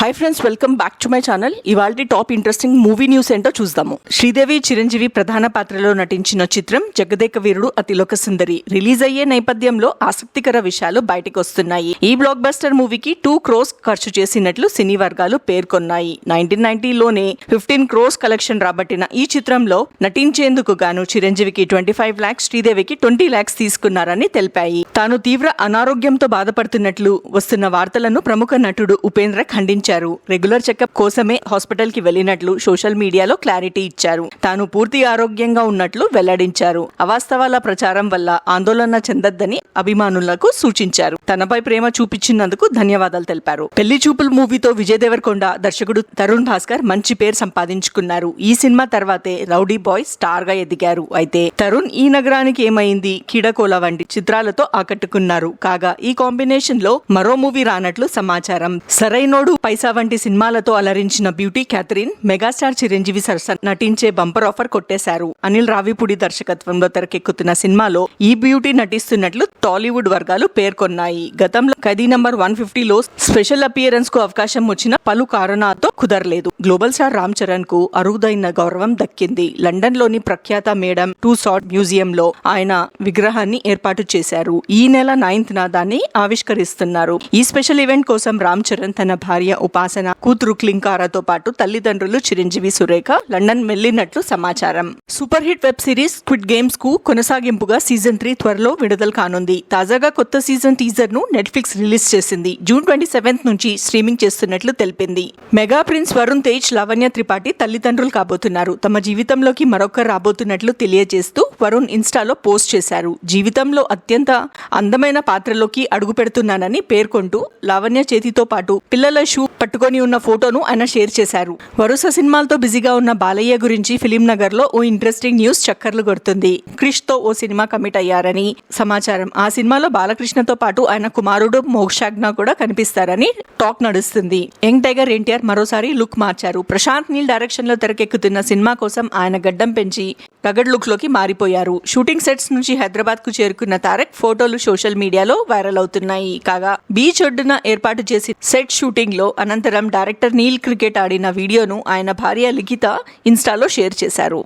Hi friends, welcome back to my channel. ఇవాల్టి top interesting movie news ఏంటో చూద్దాము. శ్రీదేవి చిరంజీవి ప్రధాన పాత్రలో నటించిన చిత్రం జగదేక వీరుడు అతిలోక సుందరి రిలీజ్ అయ్యే నేపథ్యంలో ఆసక్తికర విషయాలు బయటకు వస్తున్నాయి. ఈ బ్లాక్ బస్టర్ మూవీకి 2 crores ఖర్చు చేసినట్లు సినీ వర్గాలు పేర్కొన్నాయి. 1990లోనే 15 crores కలెక్షన్ రాబట్టిన ఈ చిత్రంలో నటించేందుకు గాను చిరంజీవికి 25 lakhs, శ్రీదేవికి 20 lakhs తీసుకున్నారని తెలిపాయి. తాను తీవ్ర అనారోగ్యంతో బాధపడుతున్నట్లు వస్తున్న వార్తలను ప్రముఖ నటుడు ఉపేంద్ర ఖండించారు. రెగ్యులర్ చెకప్ కోసమే హాస్పిటల్ కి వెళ్లినట్లు సోషల్ మీడియాలో క్లారిటీ ఇచ్చారు. తాను పూర్తి ఆరోగ్యంగా ఉన్నట్లు వెల్లడించారు. అవాస్తవాల ప్రచారం వల్ల ఆందోళన చెందొద్దని అభిమానులకు సూచించారు. తనపై ప్రేమ చూపించినందుకు ధన్యవాదాలు తెలిపారు. పెళ్లి చూపులు మూవీతో విజయ్ దేవరకొండ దర్శకుడు తరుణ్ భాస్కర్ మంచి పేరు సంపాదించుకున్నారు. ఈ సినిమా తర్వాతే రౌడీ బాయ్ స్టార్ గా ఎదిగారు. అయితే తరుణ్ ఈ నగరానికి ఏమైంది, కీడకోల వంటి చిత్రాలతో ఆకట్టుకున్నారు. కాగా ఈ కాంబినేషన్ లో మరో మూవీ రానట్లు సమాచారం. సరైనోడు, పైసా వంటి సినిమాలతో అలరించిన బ్యూటీ క్యాథరిన్ మెగాస్టార్ చిరంజీవి సరసన నటించే బంపర్ ఆఫర్ కొట్టేశారు. అనిల్ రావిపూడి దర్శకత్వంలో తెరకెక్కుతున్న సినిమాలో ఈ బ్యూటీ నటిస్తున్నట్లు టాలీవుడ్ వర్గాలు పేర్కొన్నాయి. గతంలో ఖైదీ నంబర్ 150లో స్పెషల్ అపియరెన్స్ కు అవకాశం వచ్చిన పలు కారణాలతో కుదరలేదు. గ్లోబల్ స్టార్ రామ్ చరణ్ కు అరుదైన గౌరవం దక్కింది. లండన్ లోని ప్రఖ్యాత మేడం టూసాట్ మ్యూజియం లో ఆయన విగ్రహాన్ని ఏర్పాటు చేశారు. ఈ నెల 9th దాన్ని ఆవిష్కరిస్తున్నారు. ఈ స్పెషల్ ఈవెంట్ కోసం రామ్ చరణ్ తన భార్య ఉపాసన, కూతురు క్లింకారాతో పాటు తల్లిదండ్రులు చిరంజీవి, సురేఖ లండన్ వెళ్లినట్లు సమాచారం. Super hit web series squid games కు కొనసాగింపుగా సీజన్ 3 త్వరలో విడుదల కానుంది. తాజాగా కొత్త సీజన్ టీజర్ ను నెట్ఫ్లిక్స్ రిలీజ్ చేసింది. జూన్ 27th నుంచి స్ట్రీమింగ్ చేస్తున్నట్లు తెలిపింది. మెగా ప్రిన్స్ వరుణ్ తేజ్, లావణ్య త్రిపాఠి తల్లిదండ్రులు కాబోతున్నారు. తమ జీవితంలోకి మరొకరు రాబోతున్నట్లు తెలియజేస్తూ వరుణ్ ఇన్స్టాలో పోస్ట్ చేశారు. జీవితంలో అత్యంత అందమైన పాత్రలోకి అడుగు పెడుతున్నానని పేర్కొంటూ లావణ్య చేతితో పాటు పిల్లల షూ పట్టుకొని ఉన్న ఫోటోను ఆయన షేర్ చేశారు. వరుస సినిమాలతో బిజీగా ఉన్న బాలయ్య గురించి ఫిలిం నగర్ లో ఓ ఇంట్రెస్టింగ్ న్యూస్ చక్కర్లు కొడుతుంది. క్రిష్ తో ఓ సినిమా కమిట్ అయ్యారని సమాచారం. ఆ సినిమాలో బాలకృష్ణతో పాటు ఆయన కుమారుడు మోక్షాజ్ఞ కూడా కనిపిస్తారని టాక్ నడుస్తుంది. యంగ్ టైగర్ ఎన్టీఆర్ మరోసారి లుక్ మార్చారు. ప్రశాంత్ నీల్ డైరెక్షన్ లో తెరకెక్కుతున్న సినిమా కోసం ఆయన గడ్డం పెంచి రగడ్ లుక్ లోకి మారిపోయారు. షూటింగ్ సెట్స్ నుంచి హైదరాబాద్ కు చేరుకున్న తారక్ ఫోటోలు సోషల్ మీడియాలో వైరల్ అవుతున్నాయి. కాగా బీచ్ ఒడ్డున ఏర్పాటు చేసి సెట్ షూటింగ్ లో అనంతరం డైరెక్టర్ నీల్ క్రికెట్ ఆడిన వీడియోను ఆయన భార్య లిఖిత ఇన్స్టాలో షేర్ చేశారు.